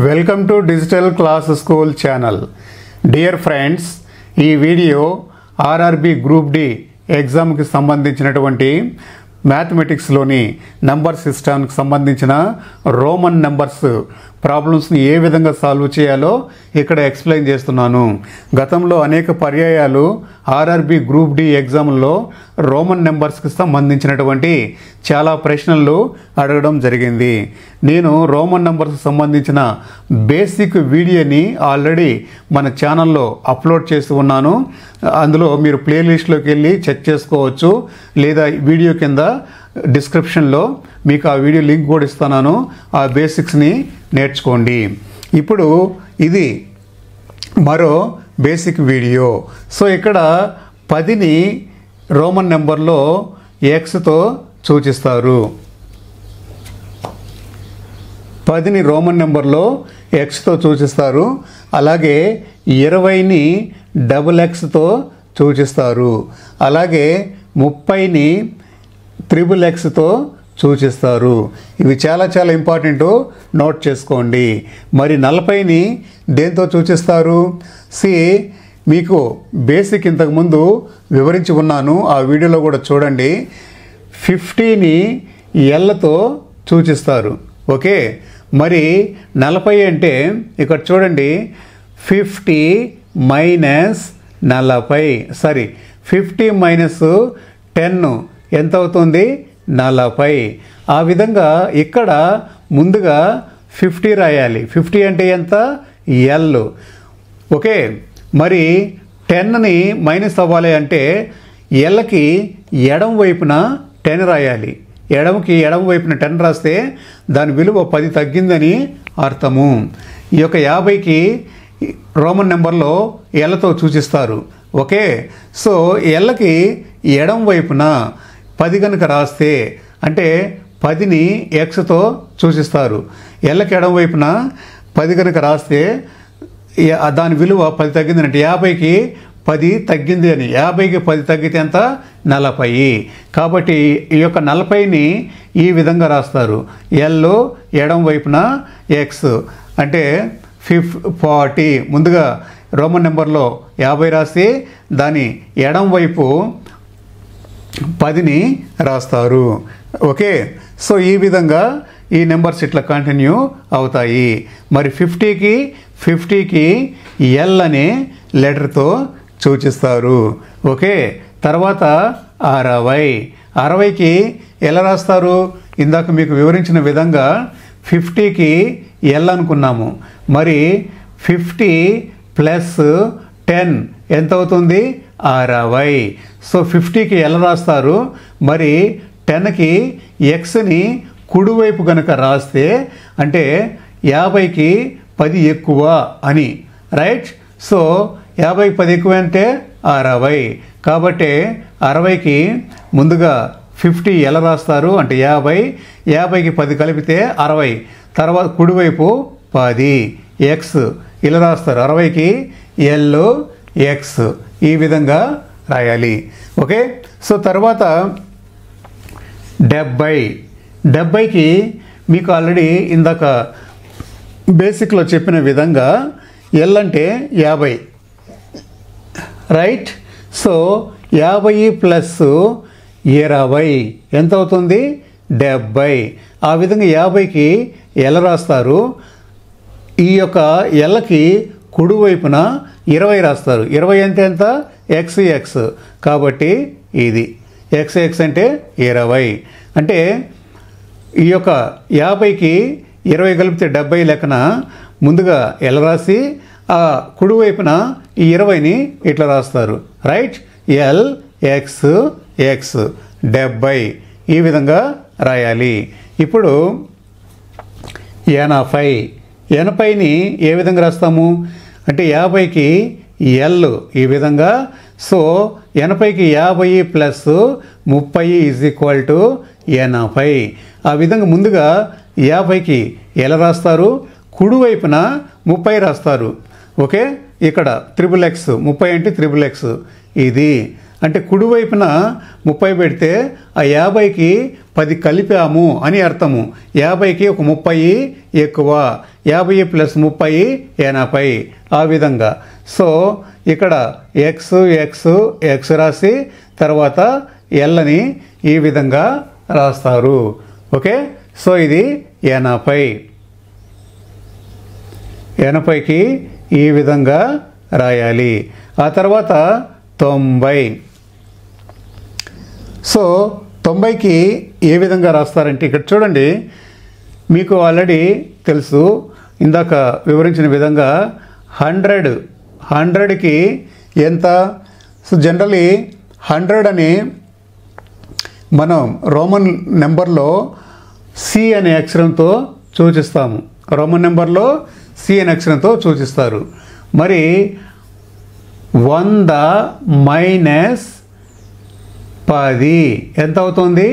Welcome to digital class school channel. Dear friends, ఈ video RRB group D ఎగ్జామ్కి సంబంధించినటువంటి మ్యాథమెటిక్స్లోని number సిస్టమ్కి సంబంధించిన రోమన్ నెంబర్స్ ప్రాబ్లమ్స్ని ఏ విధంగా సాల్వ్ చేయాలో ఇక్కడ ఎక్స్ప్లెయిన్ చేస్తున్నాను. గతంలో అనేక పర్యాయాలు ఆర్ఆర్బి గ్రూప్ డి ఎగ్జామ్లో రోమన్ నెంబర్స్కి సంబంధించినటువంటి చాలా ప్రశ్నలు అడగడం జరిగింది. నేను రోమన్ నెంబర్స్కి సంబంధించిన బేసిక్ వీడియోని ఆల్రెడీ మన ఛానల్లో అప్లోడ్ చేస్తూ ఉన్నాను. అందులో మీరు ప్లేలిస్ట్లోకి వెళ్ళి చెక్ చేసుకోవచ్చు, లేదా వీడియో కింద డిస్క్రిప్షన్లో మీకు ఆ వీడియో లింక్ కూడా ఇస్తున్నాను. ఆ బేసిక్స్ని నేర్చుకోండి. ఇప్పుడు ఇది మరో బేసిక్ వీడియో. సో ఇక్కడ 10ని రోమన్ నెంబర్లో ఎక్స్తో సూచిస్తారు. 10ని రోమన్ నెంబర్లో ఎక్స్తో సూచిస్తారు. అలాగే 20ని డబుల్ ఎక్స్తో సూచిస్తారు. అలాగే 30ని త్రిబుల్ ఎక్స్తో సూచిస్తారు. ఇవి చాలా చాలా ఇంపార్టెంట్, నోట్ చేసుకోండి. మరి 40ని దేంతో సూచిస్తారు? మీకు బేసిక్ ఇంతకుముందు వివరించి ఉన్నాను, ఆ వీడియోలో కూడా చూడండి. 50ని ఎల్తో సూచిస్తారు. ఓకే, మరి 40 అంటే ఇక్కడ చూడండి, 50 మైనస్ 40, సారీ 50 మైనస్ 10 ఎంత అవుతుంది? 40. ఆ విధంగా ఇక్కడ ముందుగా 50 రాయాలి. 50 అంటే ఎంత? ఎల్. ఓకే, మరి 10ని మైనస్ అవ్వాలి అంటే ఎల్కి ఎడమ వైపున 10 రాయాలి. ఎడమ వైపున 10 రాస్తే దాని విలువ 10 తగ్గిందని అర్థము. ఈ యొక్క 50కి రోమన్ నెంబర్లో ఎల్తో సూచిస్తారు. ఓకే, సో ఎల్కి ఎడమ వైపున 10 కనుక రాస్తే అంటే 10ని ఎక్స్తో సూచిస్తారు. ఎల్కి ఎడమ వైపున 10 కనుక రాస్తే దాని విలువ 10 తగ్గిందంటే 50కి 10 తగ్గింది అని. 50కి 10 తగ్గితే ఎంత? 40. కాబట్టి ఈ యొక్క 40ని ఈ విధంగా రాస్తారు. ఎల్ ఎడమ వైపున ఎక్స్ అంటే 40. ముందుగా రోమన్ నెంబర్లో 50 రాసి దాని ఎడమ వైపు 10ని రాస్తారు. ఓకే, సో ఈ విధంగా ఈ నెంబర్స్ ఇట్లా కంటిన్యూ అవుతాయి. మరి 50కి ఎల్ అనే లెటర్తో సూచిస్తారు. ఓకే, తర్వాత 60కి ఎలా రాస్తారు? ఇందాక మీకు వివరించిన విధంగా 50కి ఎల్ అనుకున్నాము. మరి 50 ప్లస్ 10 ఎంత అవుతుంది? 60. సో 50కి ఎలా రాస్తారు? మరి 10కి ఎక్స్ని కుడివైపు కనుక రాస్తే అంటే 50కి 10 ఎక్కువ అని, రైట్? సో 50కి 10 ఎక్కువ అంటే 60. కాబట్టి 60కి ముందుగా 50 ఎలా రాస్తారు అంటే 50కి 10 కలిపితే 60. తర్వాత కుడివైపు 10 ఎక్స్ ఇలా రాస్తారు. 60కి ఎల్ ఎక్స్ ఈ విధంగా రాయాలి. ఓకే, సో తర్వాత 70కి మీకు ఆల్రెడీ ఇందాక బేసిక్లో చెప్పిన విధంగా ఎల్ అంటే 50, రైట్? సో 50 ప్లస్ 20 ఎంత అవుతుంది? 70. ఆ విధంగా 50కి ఎల్ రాస్తారు. ఈ యొక్క ఎల్కి కుడివైపున 20 రాస్తారు. 20 అంటే ఎంత? ఎక్స్. కాబట్టి ఇది ఎక్స్ అంటే 20. అంటే ఈ యొక్క 50కి 20 కలిపితే 70 లెక్కన ముందుగా ఎల్ రాసి ఆ కుడివైపున ఈ 20ని ఇట్లా రాస్తారు, రైట్? ఎల్ ఎక్స్ 70 ఈ విధంగా రాయాలి. ఇప్పుడు 80ని ఏ విధంగా రాస్తాము అంటే 50కి ఎల్ ఈ విధంగా. సో 80కి 50 ప్లస్ 30 ఈజ్ ఈక్వల్ టు 80. ఆ విధంగా ముందుగా 50కి ఎలా రాస్తారు? కుడివైపున 30 రాస్తారు. ఓకే, ఇక్కడ త్రిబుల్ ఎక్స్, 30 అంటే త్రిబుల్ ఎక్స్ ఇది. అంటే కుడివైపున 30 పెడితే ఆ 50కి 10 కలిపాము అని అర్థము. 50కి ఒక 30 ఎక్కువ, 50 ప్లస్ 30 80, ఆ విధంగా. సో ఇక్కడ ఎక్స్ ఎక్స్ ఎక్స్ రాసి తర్వాత ఎల్ని ఈ విధంగా రాస్తారు. ఓకే, సో ఇది 80. 80కి ఈ విధంగా రాయాలి. ఆ తర్వాత 90. సో 90కి ఏ విధంగా రాస్తారంటే ఇక్కడ చూడండి, మీకు ఆల్రెడీ తెలుసు, ఇందాక వివరించిన విధంగా 100కి ఎంత. సో జనరలీ 100 అని మనం రోమన్ నెంబర్లో సి అనే అక్షరంతో సూచిస్తాము. రోమన్ నెంబర్లో సి అనే అక్షరంతో సూచిస్తారు. మరి 100 మైనస్ 10 ఎంత అవుతుంది?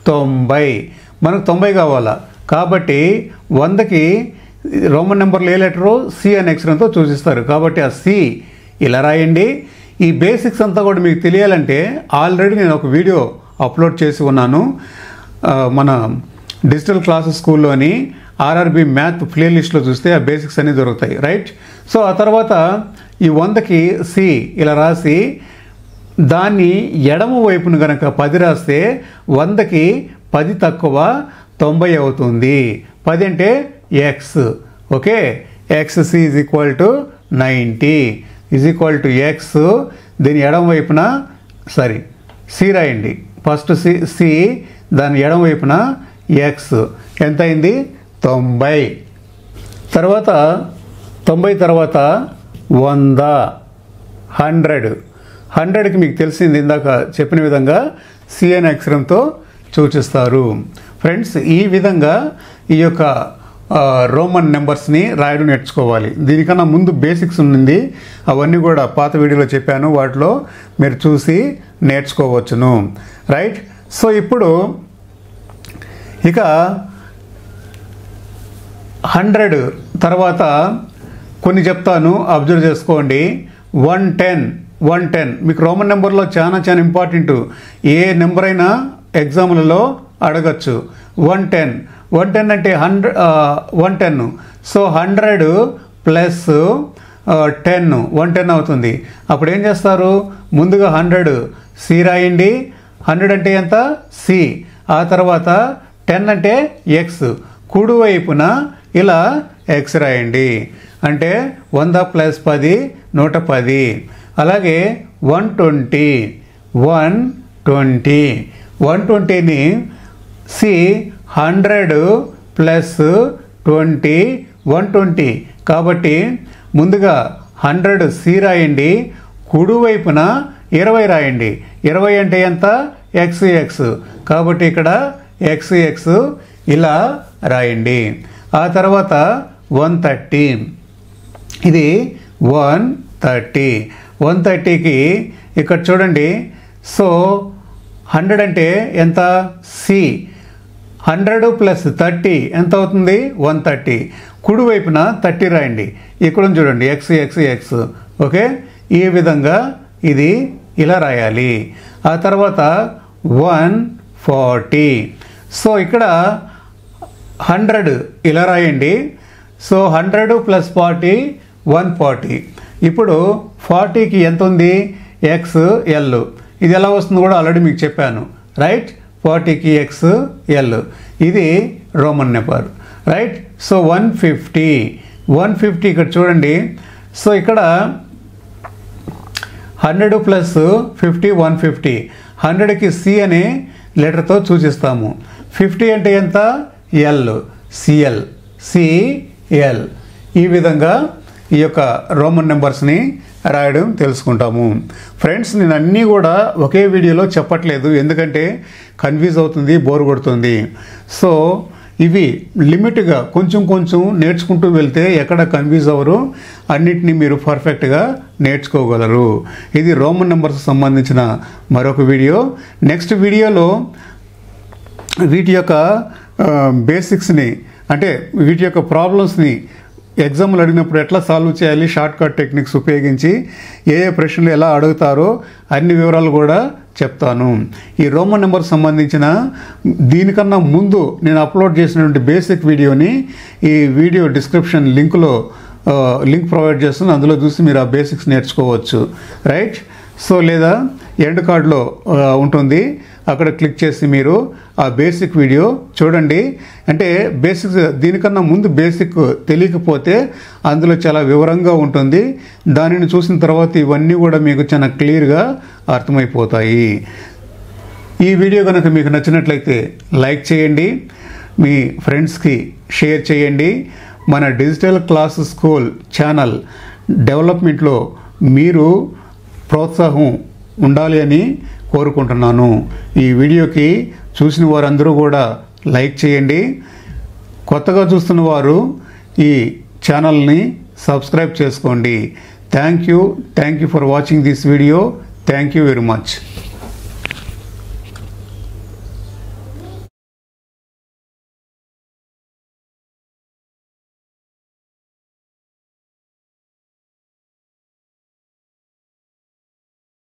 90. మనకు 90 కావాలా, కాబట్టి 100కి రోమన్ నెంబర్లో ఏ లెటరు? సి అనే అక్షరంతో సూచిస్తారు. కాబట్టి ఆ సి ఇలా రాయండి. ఈ బేసిక్స్ అంతా కూడా మీకు తెలియాలంటే ఆల్రెడీ నేను ఒక వీడియో అప్లోడ్ చేసి ఉన్నాను. మన డిజిటల్ క్లాసెస్ స్కూల్లోని ఆర్ఆర్బి మ్యాథ్ ప్లేలిస్ట్లో చూస్తే ఆ బేసిక్స్ అన్నీ దొరుకుతాయి, రైట్? సో ఆ తర్వాత ఈ 100కి సి ఇలా రాసి దాన్ని ఎడమ వైపున కనుక 10 రాస్తే 100కి 10 తక్కువ 90 అవుతుంది. 10 అంటే X. Okay, X C is equal to 90 is equal to X. దీని ఎడమ వైపున సి రాయండి. ఫస్ట్ సి దాని ఎడమ వైపున ఎక్స్ ఎంత అయింది? 90. తర్వాత 90 తర్వాత 100. 100కి మీకు తెలిసింది ఇందాక చెప్పిన విధంగా సి అనే అక్షరంతో సూచిస్తారు. ఫ్రెండ్స్, ఈ విధంగా ఈ యొక్క రోమన్ నెంబర్స్ని రాయడం నేర్చుకోవాలి. దీనికన్నా ముందు బేసిక్స్ ఉంది, అవన్నీ కూడా పాత వీడియోలో చెప్పాను, వాటిలో మీరు చూసి నేర్చుకోవచ్చును, రైట్? సో ఇప్పుడు ఇక 100 తర్వాత కొన్ని చెప్తాను, అబ్జర్వ్ చేసుకోండి. 110 మీకు రోమన్ నెంబర్లో చాలా ఇంపార్టెంట్. ఏ నెంబర్ అయినా ఎగ్జామ్లలో అడగచ్చు. 110 అంటే 110. సో 100 ప్లస్ 10 110 అవుతుంది. అప్పుడు ఏం చేస్తారు? ముందుగా 100 సి రాయండి. 100 అంటే ఎంత? సి. ఆ తర్వాత 10 అంటే ఎక్స్. కుడివైపున ఇలా ఎక్స్ రాయండి. అంటే 100 ప్లస్ 10 110. అలాగే 120ని సి 100 ప్లస్ 20 120. కాబట్టి ముందుగా 100 సి రాయండి, కుడివైపున 20 రాయండి. 20 అంటే ఎంత? X X. కాబట్టి ఇక్కడ ఎక్స్ ఎక్స్ ఇలా రాయండి. ఆ తర్వాత 130. ఇది 130కి ఇక్కడ చూడండి. సో 100 అంటే ఎంత? సి. 100 ప్లస్ 30 ఎంత అవుతుంది? 130. కుడివైపున 30 రాయండి. ఇక్కడ చూడండి ఎక్స్ ఎక్స్ ఎక్స్. ఓకే, ఈ విధంగా ఇది ఇలా రాయాలి. ఆ తర్వాత 140. సో ఇక్కడ 100 ఇలా రాయండి. So 100 plus 40 140. ఇప్పుడు 40కి ఎంత ఉంది? X L. ఇది ఎలా వస్తుందో కూడా ఆల్రెడీ మీకు చెప్పాను, రైట్? 40కి ఎక్స్ ఎల్. ఇది రోమన్ నెంబర్, రైట్? సో 150 ఇక్కడ చూడండి. సో ఇక్కడ 100 ప్లస్ 50 150. 100కి సి అనే లెటర్తో సూచిస్తాము. 50 అంటే ఎంత? ఎల్. సిఎల్. ఈ విధంగా ఈ యొక్క రోమన్ నెంబర్స్ని రాయడం తెలుసుకుంటాము. ఫ్రెండ్స్, నేను అన్నీ కూడా ఒకే వీడియోలో చెప్పట్లేదు, ఎందుకంటే కన్ఫ్యూజ్ అవుతుంది, బోర్ కొడుతుంది. సో ఇవి లిమిట్గా కొంచెం నేర్చుకుంటూ వెళ్తే ఎక్కడ కన్ఫ్యూజ్ అవ్వరు, అన్నిటినీ మీరు పర్ఫెక్ట్గా నేర్చుకోగలరు. ఇది రోమన్ నెంబర్స్ సంబంధించిన మరొక వీడియో. నెక్స్ట్ వీడియోలో వీటి యొక్క బేసిక్స్ని, అంటే వీటి యొక్క ప్రాబ్లమ్స్ని ఎగ్జామ్లు అడిగినప్పుడు ఎట్లా సాల్వ్ చేయాలి, షార్ట్ కట్ టెక్నిక్స్ ఉపయోగించి ఏ ప్రశ్నలు ఎలా అడుగుతారో అన్ని వివరాలు కూడా చెప్తాను. ఈ రోమన్ నెంబర్ సంబంధించిన దీనికన్నా ముందు నేను అప్లోడ్ చేసినటువంటి బేసిక్ వీడియోని ఈ వీడియో డిస్క్రిప్షన్ లింక్ ప్రొవైడ్ చేస్తుంది. అందులో చూసి మీరు ఆ బేసిక్స్ నేర్చుకోవచ్చు. రైట్. సో లేదా ఎండ్ కార్డ్లో ఉంటుంది, అక్కడ క్లిక్ చేసి మీరు ఆ బేసిక్ వీడియో చూడండి. అంటే బేసిక్స్ దీనికన్నా ముందు బేసిక్ తెలియకపోతే అందులో చాలా వివరంగా ఉంటుంది. దానిని చూసిన తర్వాత ఇవన్నీ కూడా మీకు చాలా క్లియర్గా అర్థమైపోతాయి. ఈ వీడియో కనుక మీకు నచ్చినట్లయితే లైక్ చేయండి, మీ ఫ్రెండ్స్కి షేర్ చేయండి. మన డిజిటల్ క్లాస్ స్కూల్ ఛానల్ డెవలప్మెంట్లో మీరు ప్రోత్సాహం ఉండాలి అని కోరుకుంటున్నాను. ఈ వీడియోకి చూసిన వారందరూ కూడా లైక్ చేయండి. కొత్తగా చూస్తున్న వారు ఈ ఛానల్ని సబ్స్క్రైబ్ చేసుకోండి. Thank you for watching this video. Thank you very much.